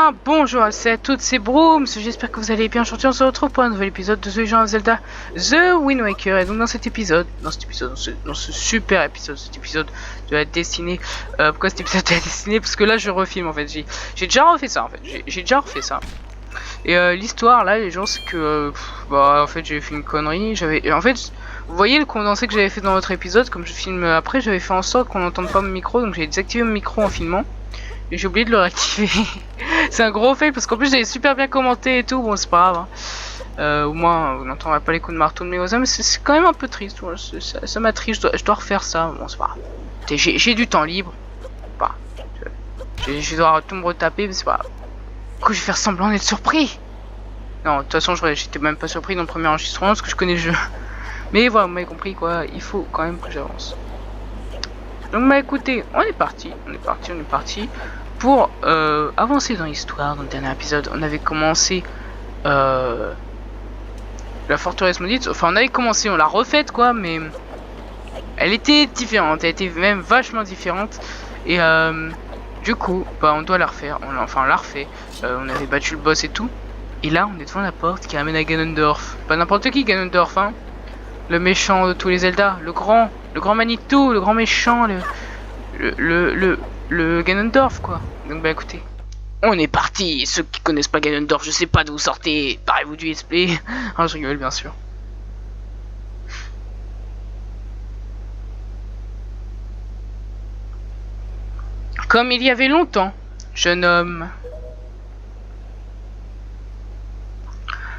bien, bonjour à toutes, c'est Brooms, j'espère que vous allez bien. Aujourd'hui on se retrouve pour un nouvel épisode de The Legend of Zelda The Wind Waker. Et donc dans ce super épisode, cet épisode de la destinée, pourquoi cet épisode de la destinée? Parce que là je refilme en fait, j'ai déjà refait ça en fait, j'ai déjà refait ça. Et l'histoire là les gens c'est que, en fait j'ai fait une connerie, en fait, vous voyez le condensé que j'avais fait dans l'autre épisode, comme je filme après, j'avais fait en sorte qu'on n'entende pas mon micro, donc j'ai désactivé mon micro en filmant. Et j'ai oublié de le réactiver. C'est un gros fail parce qu'en plus j'avais super bien commenté et tout. Bon, c'est pas grave. Au moins, vous n'entendrez pas les coups de marteau de Méosa, mais c'est quand même un peu triste. Voilà, ça m'attriste. Je dois refaire ça. Bon, c'est pas grave. J'ai du temps libre. Bah, je dois tout me retaper, mais c'est pas grave. Pourquoi je vais faire semblant d'être surpris? Non, de toute façon, j'étais même pas surpris dans le premier enregistrement parce que je connais le jeu. Mais voilà, vous m'avez compris quoi. Il faut quand même que j'avance. Donc bah écoutez, on est parti pour avancer dans l'histoire. Dans le dernier épisode, on avait commencé la forteresse maudite. Enfin, on avait commencé, on l'a refaite quoi, mais elle était différente, elle était même vachement différente. Et du coup, bah on doit la refaire. On l'a refait. On avait battu le boss et tout. Et là, on est devant la porte qui amène à Ganondorf. Pas n'importe qui, Ganondorf, hein. Le méchant de tous les Zelda, le grand Manitou, le grand méchant, le Ganondorf quoi. Donc bah écoutez, on est parti. Ceux qui connaissent pas Ganondorf, je sais pas d'où vous sortez, parlez-vous du display. Ah, je rigole bien sûr. Comme il y avait longtemps, jeune homme.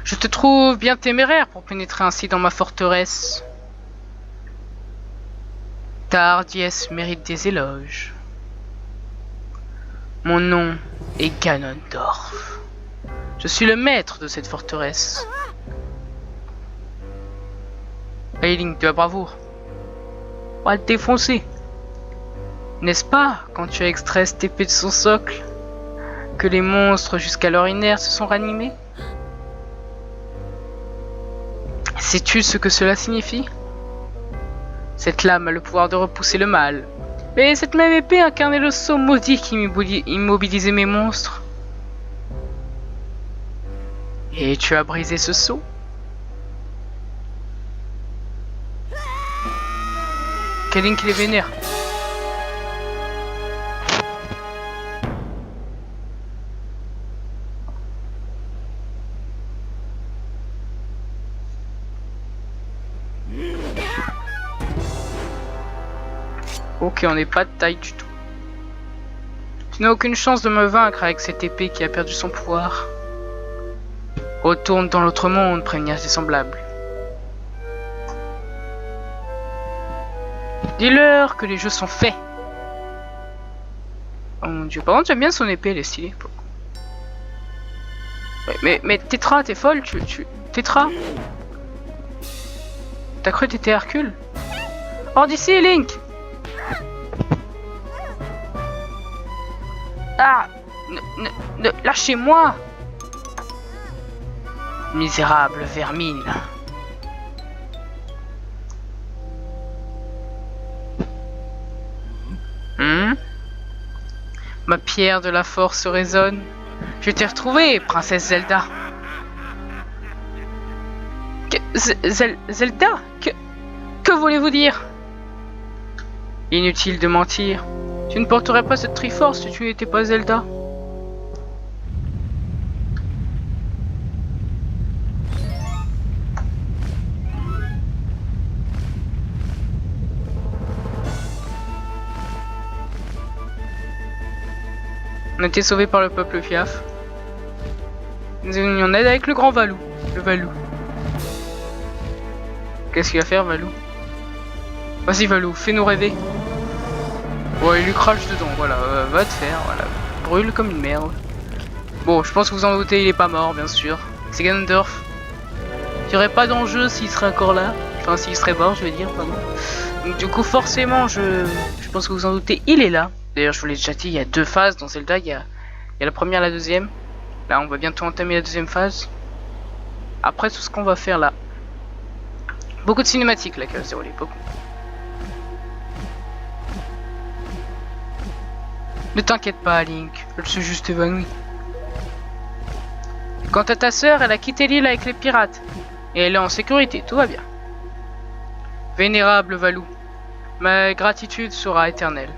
Je te trouve bien téméraire pour pénétrer ainsi dans ma forteresse. Ta hardiesse mérite des éloges. Mon nom est Ganondorf. Je suis le maître de cette forteresse. Hey Link, de la bravoure. On va le défoncer. N'est-ce pas, quand tu as extrait cette épée de son socle, que les monstres jusqu'alors inertes se sont ranimés? Sais-tu ce que cela signifie? Cette lame a le pouvoir de repousser le mal. Mais cette même épée incarnait le sceau maudit qui immobilisait mes monstres. Et tu as brisé ce sceau? Quelqu'un qui les vénère. Ok, on n'est pas de taille du tout. Tu n'as aucune chance de me vaincre avec cette épée qui a perdu son pouvoir. Retourne dans l'autre monde, prévenir tes semblables. Dis-leur que les jeux sont faits. Oh mon dieu, par contre j'aime bien son épée, elle est stylée. Ouais, mais Tetra, t'es folle, Tetra? T'as cru que t'étais Hercule? Hors d'ici, Link! Ah! Lâchez-moi! Misérable vermine! Ma pierre de la force résonne. Je t'ai retrouvée, princesse Zelda! Zelda? Que voulez-vous dire? Inutile de mentir. Tu ne porterais pas cette Triforce si tu n'étais pas Zelda. On a été sauvés par le peuple Piaf. Nous en aide avec le grand Valou. Le Valou. Qu'est-ce qu'il va faire, Valou? Vas-y, Valou, fais-nous rêver. Ouais, il lui crache dedans, voilà, va te faire, voilà. Brûle comme une merde. Bon, je pense que vous en doutez, il est pas mort, bien sûr. C'est Ganondorf. Il n'y aurait pas d'enjeu s'il serait encore là. Enfin, s'il serait mort, je veux dire, pardon. Donc, du coup, forcément, je pense que vous en doutez, il est là. D'ailleurs, je vous l'ai déjà dit, il y a deux phases dans Zelda. Il y a la première et la deuxième. Là, on va bientôt entamer la deuxième phase. Après, tout ce qu'on va faire là. Beaucoup de cinématiques, là, qui va se dérouler, beaucoup. Ne t'inquiète pas, Link, elle s'est juste évanouie. Quant à ta sœur, elle a quitté l'île avec les pirates. Et elle est en sécurité, tout va bien. Vénérable Valou, ma gratitude sera éternelle.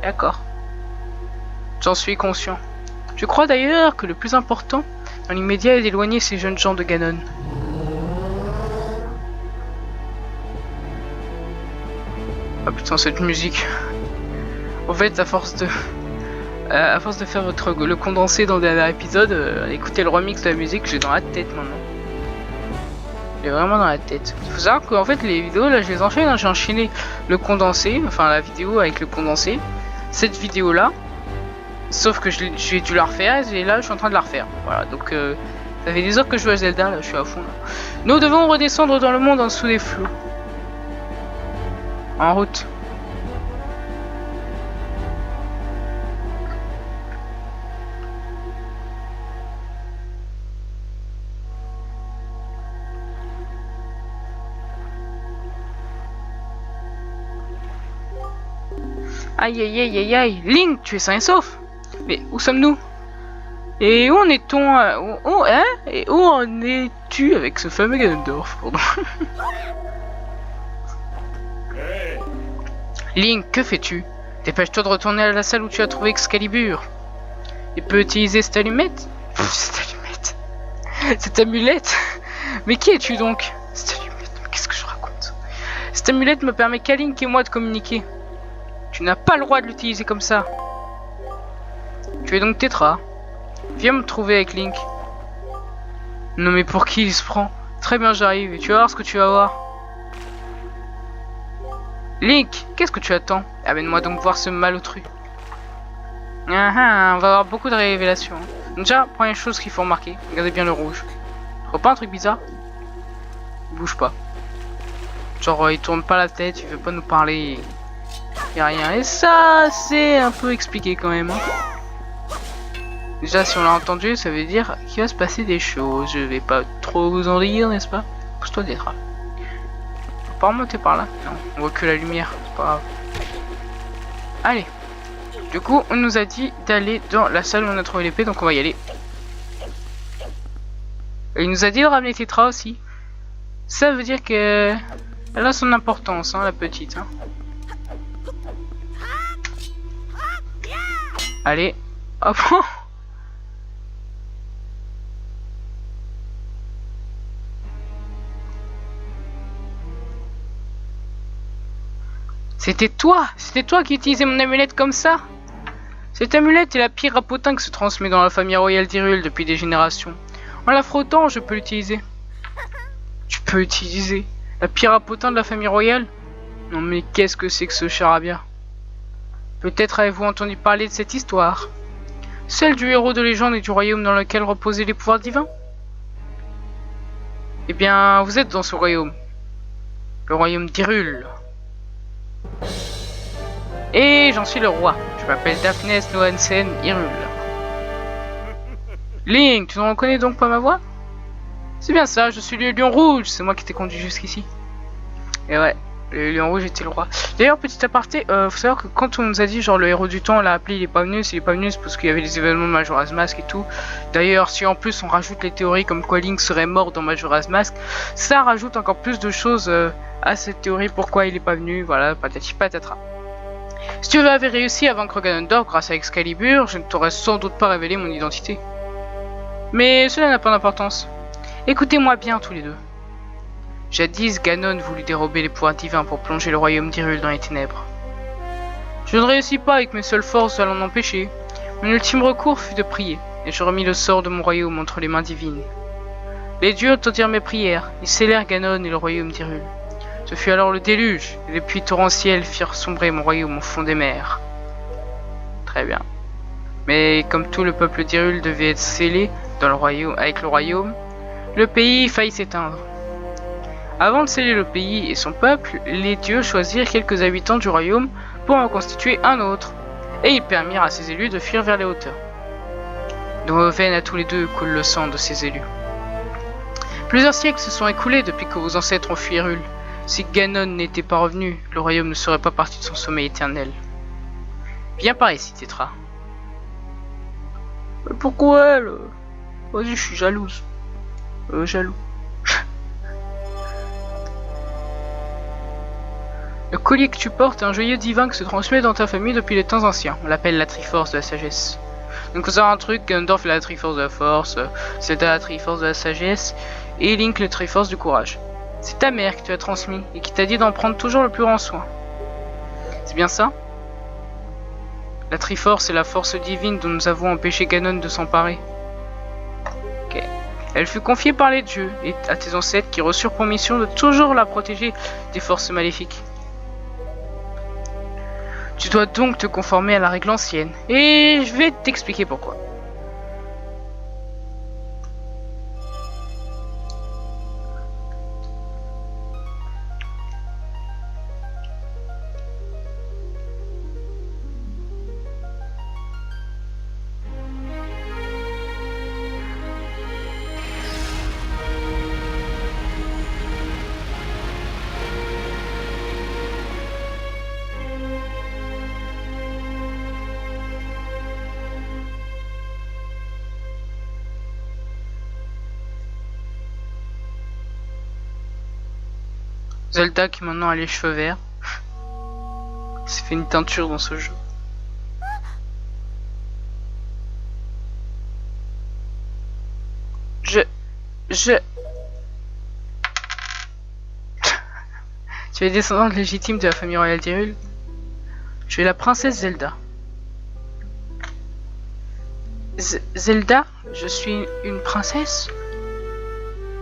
D'accord. J'en suis conscient. Je crois d'ailleurs que le plus important dans l'immédiat est d'éloigner ces jeunes gens de Ganon. Ah putain, cette musique. En fait, à force de faire le condensé dans le dernier épisode, écouter le remix de la musique, j'ai dans la tête maintenant. J'ai vraiment dans la tête. Il faut savoir qu'en fait les vidéos là je les enchaîne, hein. J'ai enchaîné le condensé, enfin la vidéo avec le condensé, cette vidéo là, sauf que j'ai dû la refaire et là je suis en train de la refaire. Voilà, donc ça fait des heures que je joue à Zelda, là je suis à fond là. Nous devons redescendre dans le monde en dessous des flots. En route. Aïe aïe aïe aïe aïe, Link, tu es sain et sauf. Mais où sommes-nous? Et où en est-on Et où en es-tu avec ce fameux Ganondorf? Pardon. Link, que fais-tu? Dépêche-toi de retourner à la salle où tu as trouvé Excalibur. Il peut utiliser cette allumette? Cette allumette? Cette amulette? Mais qui es-tu donc? Cette allumette, mais qu'est-ce que je raconte? Cette amulette me permet qu'à Link et moi de communiquer. Tu n'as pas le droit de l'utiliser comme ça. Tu es donc Tetra. Viens me trouver avec Link. Non mais pour qui il se prend? Très bien, j'arrive et tu vas voir ce que tu vas voir. Link, qu'est-ce que tu attends? Amène-moi donc voir ce malotru. On va avoir beaucoup de révélations. Déjà, première chose qu'il faut remarquer, regardez bien le rouge. Tu vois pas un truc bizarre? Il bouge pas. Genre il tourne pas la tête, il veut pas nous parler. Y a rien. Et ça, c'est un peu expliqué quand même. Hein. Déjà, si on l'a entendu, ça veut dire qu'il va se passer des choses. Je vais pas trop vous en dire, n'est-ce pas? Pousse-toi d'être. Faut pas remonter par là. Non, on voit que la lumière. C'est pas grave. Allez. Du coup, on nous a dit d'aller dans la salle où on a trouvé l'épée, donc on va y aller. Et il nous a dit de ramener Tetra aussi. Ça veut dire que elle a son importance, hein, la petite. Hein. Allez, hop. C'était toi qui utilisais mon amulette comme ça. Cette amulette est la pire à potin que se transmet dans la famille royale d'Hyrule depuis des générations. En la frottant, je peux l'utiliser. Tu peux utiliser la pire à potin de la famille royale? Non mais qu'est-ce que c'est que ce charabia? Peut-être avez-vous entendu parler de cette histoire, celle du héros de légende et du royaume dans lequel reposaient les pouvoirs divins. Eh bien, vous êtes dans ce royaume, le royaume d'Hyrule. Et j'en suis le roi. Je m'appelle Daphnes Nohansen Hyrule. Link, tu ne reconnais donc pas ma voix? C'est bien ça, je suis le lion rouge, c'est moi qui t'ai conduit jusqu'ici. Et ouais. Le lion rouge était le roi. D'ailleurs, petit aparté, faut savoir que quand on nous a dit genre le héros du temps, on l'a appelé, il est pas venu, c'est parce qu'il y avait les événements de Majora's Mask et tout. D'ailleurs, si en plus on rajoute les théories comme quoi Link serait mort dans Majora's Mask, ça rajoute encore plus de choses à cette théorie, pourquoi il est pas venu, voilà, patati patatra. Si tu avais réussi à vaincre Ganondorf grâce à Excalibur, je ne t'aurais sans doute pas révélé mon identité. Mais cela n'a pas d'importance. Écoutez-moi bien tous les deux. Jadis, Ganon voulut dérober les pouvoirs divins pour plonger le royaume d'Hyrule dans les ténèbres. Je ne réussis pas avec mes seules forces à l'en empêcher. Mon ultime recours fut de prier, et je remis le sort de mon royaume entre les mains divines. Les dieux entendirent mes prières, ils scellèrent Ganon et le royaume d'Hyrule. Ce fut alors le déluge, et les pluies torrentielles firent sombrer mon royaume au fond des mers. Très bien. Mais comme tout le peuple d'Hyrule devait être scellé dans le royaume, avec le royaume, le pays faillit s'éteindre. Avant de sceller le pays et son peuple, les dieux choisirent quelques habitants du royaume pour en constituer un autre, et ils permirent à ces élus de fuir vers les hauteurs. Dans vos veines à tous les deux coule le sang de ces élus. Plusieurs siècles se sont écoulés depuis que vos ancêtres ont fui Hyrule. Si Ganon n'était pas revenu, le royaume ne serait pas parti de son sommeil éternel. Viens par ici, Tetra. Mais pourquoi elle? Vas-y, je suis jalouse. Jaloux. Le collier que tu portes est un joyau divin qui se transmet dans ta famille depuis les temps anciens. On l'appelle la Triforce de la sagesse. Donc vous avez un truc, Ganondorf est la Triforce de la force, Zelda la Triforce de la sagesse, et Link la Triforce du courage. C'est ta mère qui te l'a transmis, et qui t'a dit d'en prendre toujours le plus grand soin. C'est bien ça? La Triforce est la force divine dont nous avons empêché Ganon de s'emparer. Ok. Elle fut confiée par les dieux, et à tes ancêtres qui reçurent pour mission de toujours la protéger des forces maléfiques. Tu dois donc te conformer à la règle ancienne. Et je vais t'expliquer pourquoi. Zelda qui maintenant a les cheveux verts. Il s'est fait une teinture dans ce jeu. Tu es descendante légitime de la famille royale d'Hyrule. Tu es la princesse Zelda. Zelda? Je suis une princesse?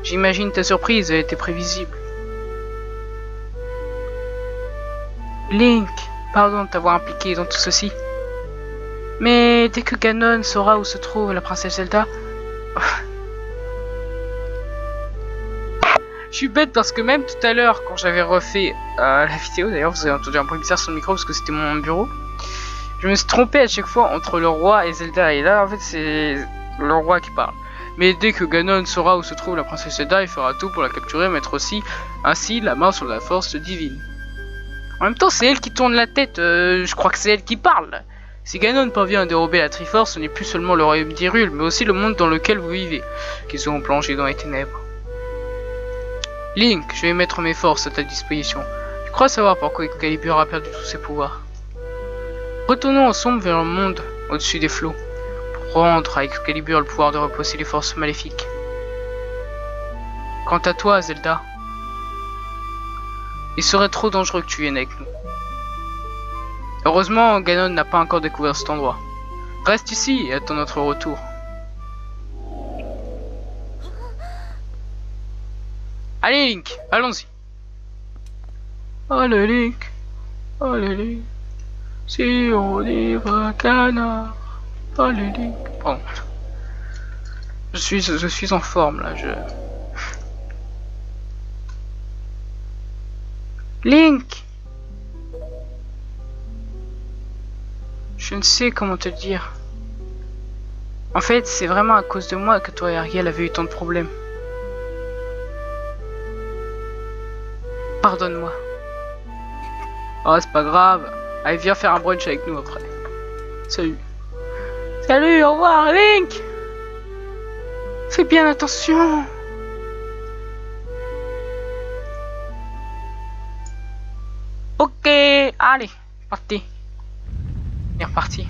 J'imagine ta surprise a été prévisible. Link, pardon de t'avoir impliqué dans tout ceci. Mais dès que Ganon saura où se trouve la princesse Zelda... Je suis bête parce que même tout à l'heure, quand j'avais refait la vidéo, d'ailleurs vous avez entendu un bruit bizarre sur le micro parce que c'était mon bureau, je me suis trompé à chaque fois entre le roi et Zelda, et là en fait c'est le roi qui parle. Mais dès que Ganon saura où se trouve la princesse Zelda, il fera tout pour la capturer et mettre aussi ainsi la main sur la force divine. En même temps, c'est elle qui tourne la tête, je crois que c'est elle qui parle. Si Ganon parvient à dérober la Triforce, ce n'est plus seulement le royaume d'Hyrule, mais aussi le monde dans lequel vous vivez, qui seront plongés dans les ténèbres. Link, je vais mettre mes forces à ta disposition. Je crois savoir pourquoi Excalibur a perdu tous ses pouvoirs. Retournons ensemble vers le monde, au-dessus des flots, pour rendre à Excalibur le pouvoir de repousser les forces maléfiques. Quant à toi, Zelda, il serait trop dangereux que tu viennes avec nous. Heureusement, Ganon n'a pas encore découvert cet endroit. Reste ici et attends notre retour. Allez Link, allons-y. Allez Link, allez Link, si on y va canard. Allez Link. Pardon. Je suis en forme là, Link! Je ne sais comment te le dire. En fait, c'est vraiment à cause de moi que toi et Ariel avez eu tant de problèmes. Pardonne-moi. Oh, c'est pas grave. Allez, viens faire un brunch avec nous après. Salut. Salut, au revoir, Link! Fais bien attention. Ok, allez, parti. Il est reparti.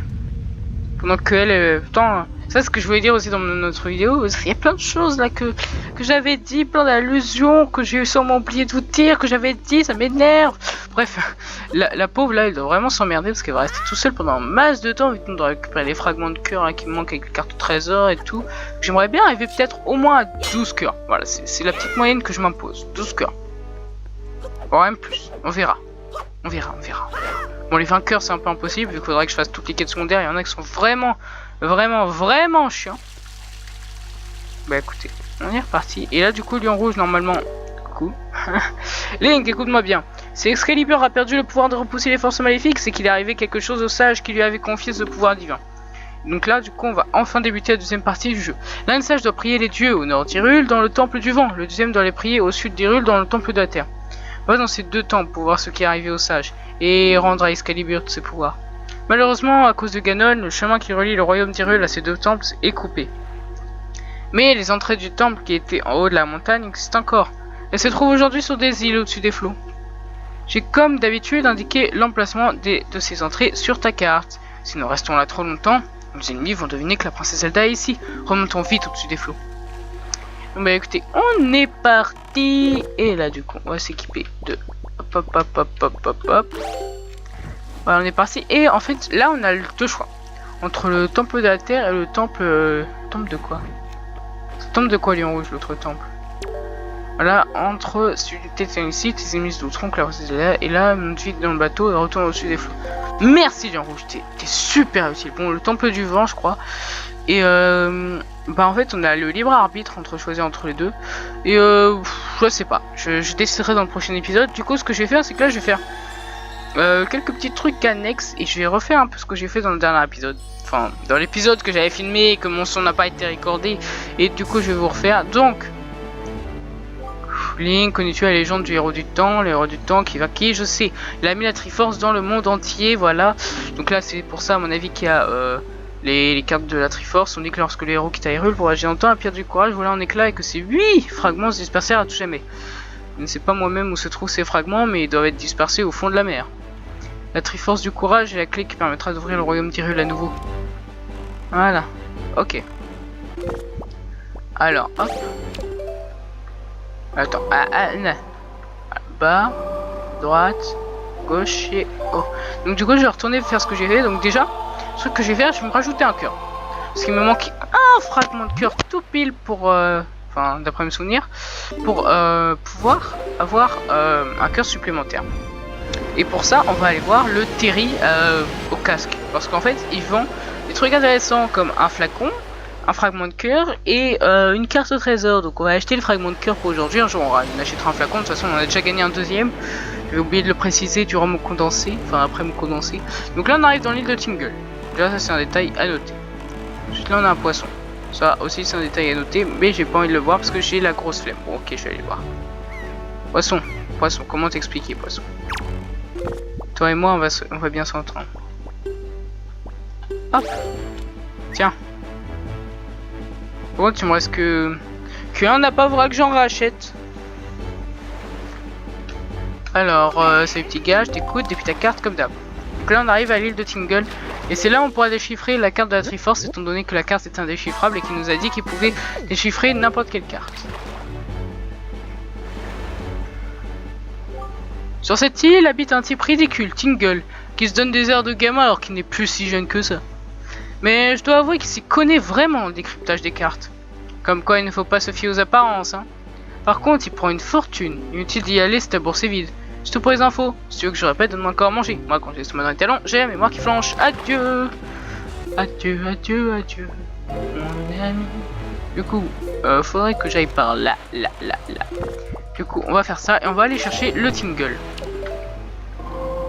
Pendant que elle, putain, ça c'est ce que je voulais dire aussi dans notre vidéo, parce qu'il y a plein de choses là que j'avais dit, plein d'allusions que j'ai sûrement oublié de vous dire, que j'avais dit, ça m'énerve. Bref, la pauvre là, elle doit vraiment s'emmerder parce qu'elle va rester tout seule pendant masse de temps, vu qu'on doit récupérer les fragments de cœur qui me manquent avec les cartes au trésor et tout. J'aimerais bien arriver peut-être au moins à 12 cœurs. Voilà, c'est la petite moyenne que je m'impose, 12 cœurs. Voire même plus, on verra. On verra. Bon, les 20 cœurs c'est un peu impossible vu qu'il faudrait que je fasse toutes les quêtes secondaires. Il y en a qui sont vraiment chiants. Bah écoutez, on est reparti. Et là du coup Lion Rouge normalement... Coucou. Link, écoute-moi bien. Si Excalibur a perdu le pouvoir de repousser les forces maléfiques, c'est qu'il est arrivé quelque chose au sage qui lui avait confié ce pouvoir divin. Donc là du coup on va enfin débuter la deuxième partie du jeu. L'un des sages doit prier les dieux au nord d'Hyrule dans le temple du vent. Le deuxième doit les prier au sud d'Hyrule dans le temple de la terre. Va dans ces deux temples pour voir ce qui est arrivé aux sages et rendre à Excalibur de ses pouvoirs. Malheureusement, à cause de Ganon, le chemin qui relie le royaume d'Hyrule à ces deux temples est coupé. Mais les entrées du temple qui étaient en haut de la montagne existent encore. Elles se trouvent aujourd'hui sur des îles au-dessus des flots. J'ai comme d'habitude indiqué l'emplacement de ces entrées sur ta carte. Si nous restons là trop longtemps, nos ennemis vont deviner que la princesse Zelda est ici. Remontons vite au-dessus des flots. Donc bah écoutez, on est parti. Et là du coup, on va s'équiper de... Hop hop hop hop hop hop hop. Voilà, on est parti. Et en fait, là on a deux choix. Entre le temple de la terre et le temple... temple de quoi? Temple de quoi, Lion Rouge, l'autre temple? Voilà, entre celui du Tétanicite, les ennemis se douteront que la princesse est là, et là, monte vite dans le bateau et retourne au-dessus des flots. Merci, Lion Rouge, t'es super utile. Bon, le temple du vent, je crois. Et bah en fait, on a le libre arbitre entre choisir entre les deux. Et je sais pas, je déciderai dans le prochain épisode. Du coup, ce que je vais faire, c'est que là, je vais faire quelques petits trucs annexes et je vais refaire un peu ce que j'ai fait dans le dernier épisode. Enfin, dans l'épisode que j'avais filmé et que mon son n'a pas été recordé. Et du coup, je vais vous refaire. Donc, Link, connais-tu la légende du héros du temps? Le héros du temps qui va qui? Je sais. Il a mis la Triforce dans le monde entier, voilà. Donc là, c'est pour ça, à mon avis, qu'il y a les cartes de la Triforce. On dit que lorsque le héros quitte Hyrule pour agir longtemps, la pierre du courage voilà en éclat et que ces 8 fragments se dispersèrent à tout jamais. Je ne sais pas moi-même où se trouvent ces fragments, mais ils doivent être dispersés au fond de la mer. La Triforce du courage est la clé qui permettra d'ouvrir le royaume d'Hyrule à nouveau. Voilà. Ok. Alors, hop. Attends, bas, droite, gauche et haut. Donc du coup, je vais retourner faire ce que j'ai fait. Donc déjà, ce truc que je vais faire, je vais me rajouter un cœur. Parce qu'il me manque un fragment de cœur tout pile pour, enfin, d'après mes souvenirs, pour pouvoir avoir un cœur supplémentaire. Et pour ça, on va aller voir le Terry au casque. Parce qu'en fait, ils vendent des trucs intéressants comme un flacon, un fragment de cœur et une carte au trésor. Donc on va acheter le fragment de cœur pour aujourd'hui. Un jour on achètera un flacon. De toute façon on a déjà gagné un deuxième. J'ai oublié de le préciser durant mon condensé. Enfin après mon condensé. Donc là on arrive dans l'île de Tingle. Déjà ça c'est un détail à noter. Ensuite là on a un poisson. Ça aussi c'est un détail à noter. Mais j'ai pas envie de le voir parce que j'ai la grosse flemme. Bon ok je vais aller le voir. Poisson. Poisson. Comment t'expliquer poisson? Toi et moi on va bien s'entendre. Hop. Tiens. Bon, tu me restes que un n'a pas, faudra que j'en rachète. Alors, c'est les petits gages, t'écoutes, et puis ta carte comme d'hab. Donc là, on arrive à l'île de Tingle. Et c'est là où on pourra déchiffrer la carte de la Triforce, étant donné que la carte est indéchiffrable et qu'il nous a dit qu'il pouvait déchiffrer n'importe quelle carte. Sur cette île habite un type ridicule, Tingle, qui se donne des airs de gamin alors qu'il n'est plus si jeune que ça. Mais je dois avouer qu'il s'y connaît vraiment le décryptage des cartes. Comme quoi il ne faut pas se fier aux apparences, hein. Par contre, il prend une fortune. Inutile d'y aller si ta bourse est vide. C'est tout pour les infos. Si tu veux que je répète, donne-moi encore à manger. Moi, quand j'ai l'estomac dans les talons, j'ai la mémoire qui flanche. Adieu. Adieu, adieu, adieu. Mon ami. Du coup, faudrait que j'aille par là. Du coup, on va faire ça et on va aller chercher le Tingle.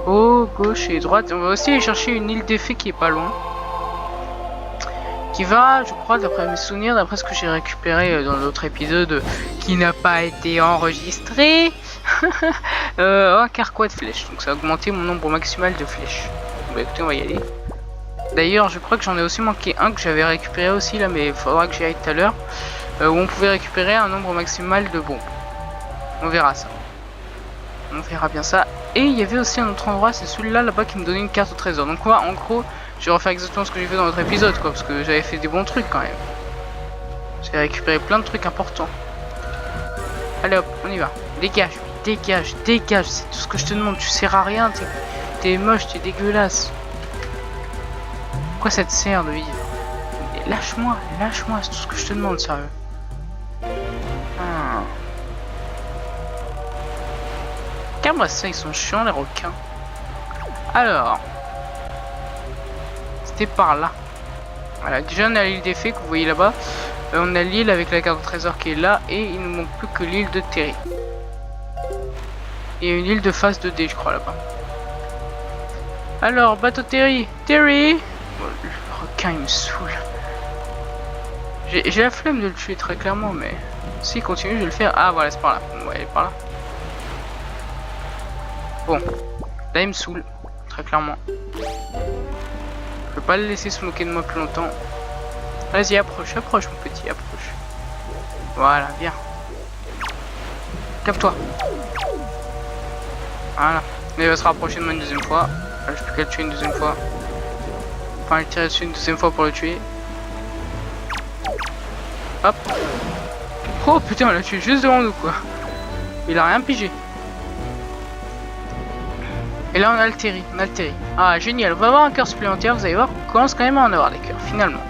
Oh, gauche et droite. On va aussi aller chercher une île des fées qui est pas loin. Qui va, je crois, d'après mes souvenirs, d'après ce que j'ai récupéré dans l'autre épisode qui n'a pas été enregistré, un carquois de flèches. Donc ça va augmenter mon nombre maximal de flèches. Bah écoutez, on va y aller. D'ailleurs, je crois que j'en ai aussi manqué un que j'avais récupéré aussi là, mais il faudra que j'y aille tout à l'heure. Où on pouvait récupérer un nombre maximal de bombes. On verra ça. On verra bien ça. Et il y avait aussi un autre endroit, c'est celui-là là-bas qui me donnait une carte au trésor. Donc moi, en gros, je vais refaire exactement ce que j'ai fait dans l'autre épisode, quoi, parce que j'avais fait des bons trucs quand même. J'ai récupéré plein de trucs importants. Allez hop, on y va. Dégage, dégage, dégage. C'est tout ce que je te demande. Tu sers à rien. T'es moche, t'es dégueulasse. Pourquoi ça te sert de vivre? Lâche-moi, lâche-moi. C'est tout ce que je te demande, sérieux. Regarde-moi ça, ils sont chiants les requins. Alors. C'était par là. Voilà, déjà on a l'île des fées que vous voyez là-bas. On a l'île avec la carte au trésor qui est là. Et il nous manque plus que l'île de Terry. Et une île de phase 2D je crois là-bas. Alors, bateau Terry. Terry oh, le requin il me saoule. J'ai la flemme de le tuer très clairement, mais s'il continue je vais le faire. Ah voilà, c'est par là. On va aller par là. Bon, là il me saoule, très clairement. peux pas le laisser se moquer de moi plus longtemps. Vas-y, approche, approche mon petit, approche. Voilà, viens. Capte-toi. Voilà. Il va se rapprocher de moi une deuxième fois. Je peux qu'à le tuer une deuxième fois. Enfin, le tirer dessus une deuxième fois pour le tuer. Hop. Oh putain, on l'a tué juste devant nous quoi. Il a rien pigé. Et là on a le Terry, Ah génial, on va avoir un cœur supplémentaire, vous allez voir, on commence quand même à en avoir des cœurs finalement.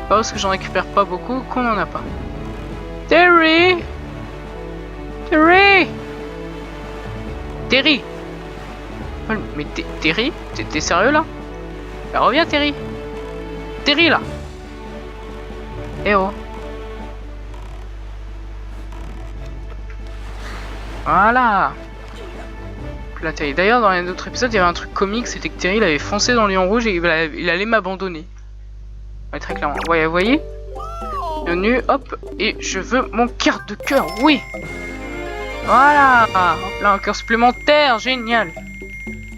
Pas parce que j'en récupère pas beaucoup qu'on en a pas. Terry. Mais Terry, t'es sérieux là? Bah, reviens Terry là. Eh oh. Voilà. D'ailleurs dans un autre épisode il y avait un truc comique, c'était que Terry il avait foncé dans le lion rouge et il allait m'abandonner. Ouais, très clairement. Ouais, vous voyez? Bienvenue, hop, et je veux mon carte de cœur, oui. Voilà. Hop là, un cœur supplémentaire, génial.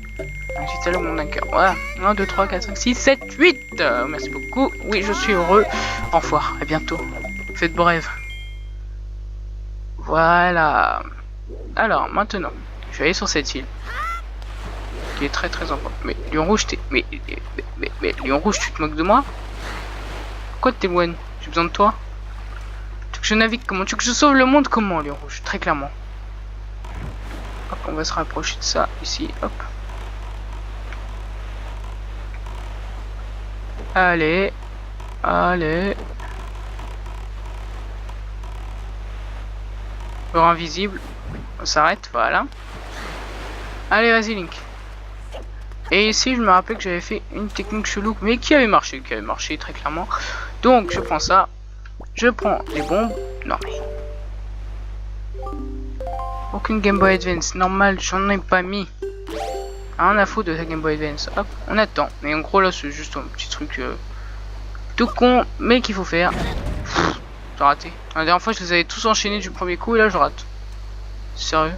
J'ai tellement mon cœur. Voilà. 1, 2, 3, 4, 5, 6, 7, 8. Merci beaucoup. Oui, je suis heureux. Au revoir, à bientôt. Faites brève. Voilà. Alors, maintenant, je vais aller sur cette île. Qui est très très important. Mais Lion Rouge, mais Lion Rouge, tu te moques de moi? Pourquoi tu t'éloignes? J'ai besoin de toi. Tu veux que je navigue comment? Tu veux que je sauve le monde comment, Lion Rouge? Très clairement. Hop, on va se rapprocher de ça, ici, hop. Allez. Allez. Bord invisible. On s'arrête, voilà. Allez, vas-y, Link. Et ici, je me rappelle que j'avais fait une technique chelou, mais qui avait marché très clairement. Donc, je prends ça. Je prends les bombes. Non, mais... Aucune Game Boy Advance. Normal, j'en ai pas mis. Rien à foutre de la Game Boy Advance. Hop, on attend. Mais en gros, là, c'est juste un petit truc tout con, mais qu'il faut faire. J'ai raté. La dernière fois, je les avais tous enchaînés du premier coup, et là, je rate. Sérieux?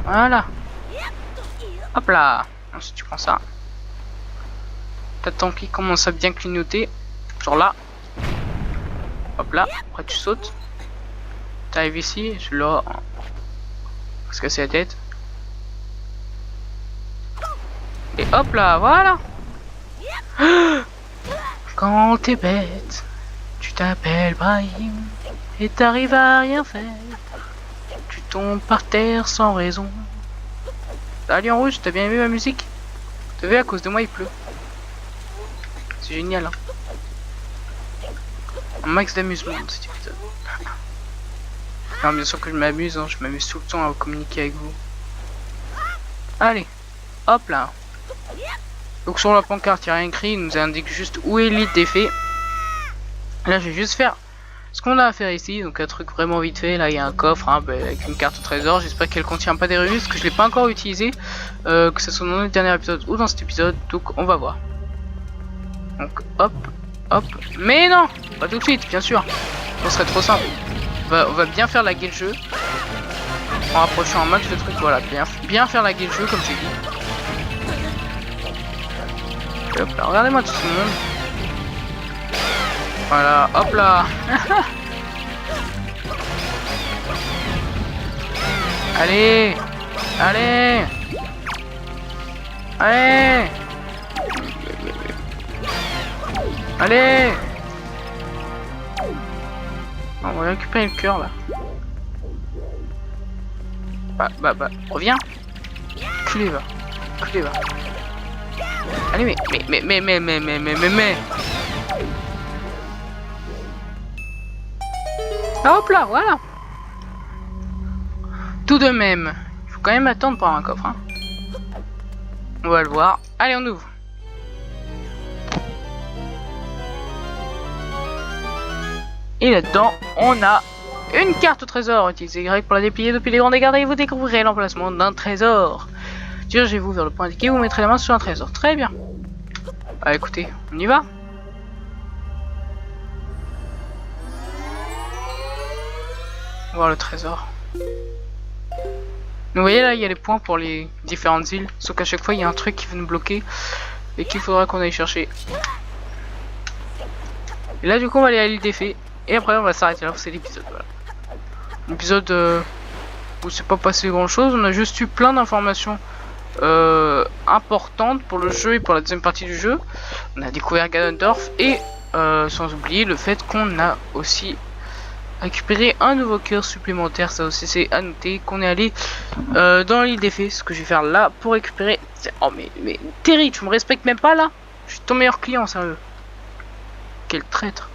Voilà. Hop là. Ensuite tu prends ça. T'attends qu'il commence à bien clignoter. Genre là. Hop là. Après tu sautes. T'arrives ici. Je là. On va se casser la tête. Et hop là. Voilà. Quand t'es bête, tu t'appelles Brahim. Et t'arrives à rien faire. Tu tombes par terre sans raison. Ah, Lion Rouge, t'as bien aimé ma musique? T'as vu, à cause de moi il pleut. C'est génial, hein. Un max d'amusement dans cet épisode. Non, bien sûr que je m'amuse, hein. Je m'amuse tout le temps à communiquer avec vous. Allez, hop là. Donc sur la pancarte, il n'y a rien écrit, il nous indique juste où est l'île des fées. Là, je vais juste faire ce qu'on a à faire ici, donc un truc vraiment vite fait. Là il y a un coffre hein, avec une carte au trésor. J'espère qu'elle contient pas des rubis parce que je l'ai pas encore utilisé, que ce soit dans le dernier épisode ou dans cet épisode. Donc on va voir. Donc hop, hop. Mais non, pas tout de suite, bien sûr. Ce serait trop simple. On va bien faire laguer le jeu en rapprochant un max le truc. Voilà, bien faire laguer le jeu comme j'ai dit. Et hop là, regardez-moi tout ce monde. Voilà, hop là. Allez. Allez. Allez. Allez. On va récupérer le cœur là. Bah, reviens. Culé va. Allez, mais. Hop là, voilà. Tout de même, il faut quand même attendre pour avoir un coffre. Hein. On va le voir. Allez, on ouvre. Et là-dedans, on a une carte au trésor. Utilisez Y pour la déplier depuis les grands égards et vous découvrirez l'emplacement d'un trésor. Dirigez-vous vers le point indiqué, vous mettrez la main sur un trésor. Très bien. Ah, écoutez, on y va. Voir le trésor. vous voyez là, il y a les points pour les différentes îles. Sauf qu'à chaque fois, il y a un truc qui veut nous bloquer et qu'il faudra qu'on aille chercher. Et là, du coup, on va aller à l'île des fées. Et après, on va s'arrêter là pour cet épisode. Voilà. L'épisode où c'est pas passé grand chose. On a juste eu plein d'informations importantes pour le jeu et pour la deuxième partie du jeu. On a découvert Ganondorf et sans oublier le fait qu'on a aussi récupéré un nouveau cœur supplémentaire. Ça aussi c'est à noter qu'on est allé dans l'île des fées. Ce que je vais faire là pour récupérer. Oh mais Terry, tu me respectes même pas là? Je suis ton meilleur client, sérieux. Quel traître.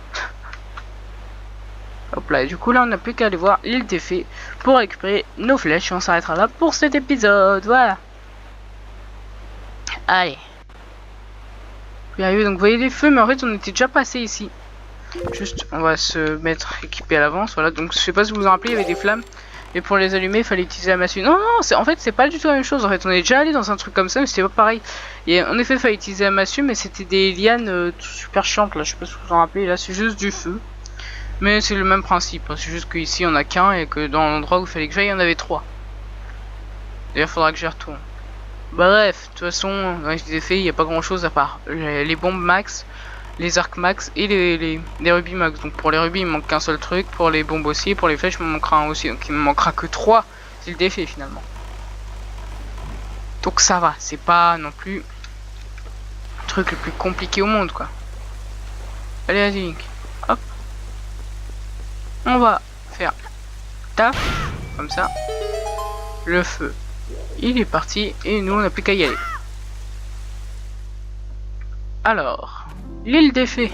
Hop là, et du coup là on n'a plus qu'à aller voir l'île des fées pour récupérer nos flèches et on s'arrêtera là pour cet épisode. Voilà. Allez. Puis arrivé, donc vous voyez les feux, mais en fait on était déjà passé ici. Juste on va se mettre équipé à l'avance. Voilà, donc je sais pas si vous vous en rappelez, il y avait des flammes. Et pour les allumer, il fallait utiliser la massue. Non, en fait c'est pas du tout la même chose. En fait on est déjà allé dans un truc comme ça, mais c'était pas pareil. Et en effet il fallait utiliser la massue, mais c'était des lianes super chiantes là. Je sais pas si vous vous en rappelez, là c'est juste du feu. Mais c'est le même principe, hein. C'est juste qu'ici on a qu'un et que dans l'endroit où il fallait que j'aille, il y en avait 3. D'ailleurs, faudra que j'y retourne. Bref, de toute façon, dans les effets, il n'y a pas grand chose à part les bombes max, les arcs max et les rubis max. Donc pour les rubis, il me manque qu'un seul truc. Pour les bombes aussi, pour les flèches, il me manquera un aussi. Donc il me manquera que 3 c'est le défi finalement. Donc ça va, c'est pas non plus le truc le plus compliqué au monde quoi. Allez, vas-y, Link. Hop. On va faire taf, comme ça. Le feu, il est parti et nous on n'a plus qu'à y aller. Alors, l'île des fées.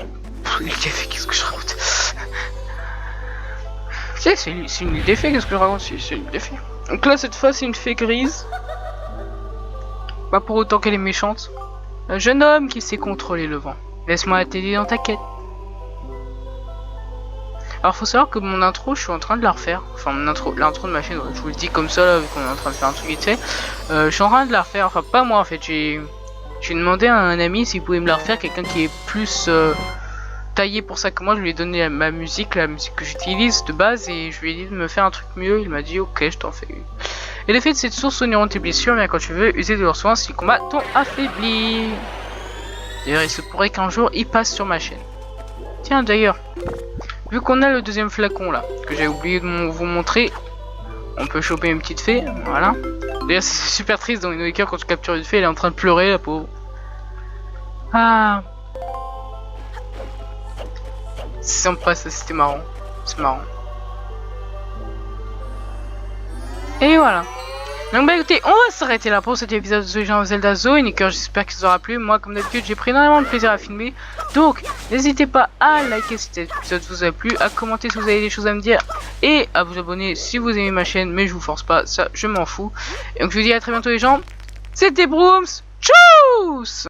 L'île des fées, qu'est-ce que je raconte? C'est une île des fées, qu'est-ce que je raconte? C'est une île des fées. Donc là, cette fois, c'est une fée grise. Pas pour autant qu'elle est méchante. Un jeune homme qui sait contrôler le vent. Laisse-moi t'aider dans ta quête. Alors faut savoir que mon intro je suis en train de la refaire. Enfin mon intro, l'intro de ma chaîne, je vous le dis comme ça là vu qu'on est en train de faire un truc vite fait. Je suis en train de la refaire, enfin pas moi en fait, j'ai demandé à un ami s'il pouvait me la refaire, quelqu'un qui est plus taillé pour ça que moi. Je lui ai donné ma musique, la musique que j'utilise de base et je lui ai dit de me faire un truc mieux. Il m'a dit ok, je t'en fais une. Et l'effet de cette source soigneront tes blessures, mais quand tu veux user de leurs soins si les combats t'ont affaibli. D'ailleurs il se pourrait qu'un jour il passe sur ma chaîne. Tiens d'ailleurs, vu qu'on a le deuxième flacon là, que j'ai oublié de vous montrer, on peut choper une petite fée, voilà. D'ailleurs c'est super triste dans une Waker quand tu captures une fée, elle est en train de pleurer la pauvre. Ah, c'est sympa ça, c'était marrant, c'est marrant. Et voilà. Donc bah écoutez, on va s'arrêter là pour cet épisode de Legend of Zelda Zo Unicorn. J'espère qu'il vous aura plu. Moi comme d'habitude j'ai pris énormément de plaisir à filmer. Donc n'hésitez pas à liker si cet épisode vous a plu, à commenter si vous avez des choses à me dire et à vous abonner si vous aimez ma chaîne. Mais je vous force pas, ça je m'en fous. Et donc je vous dis à très bientôt les gens. C'était Brooms. Tchuss.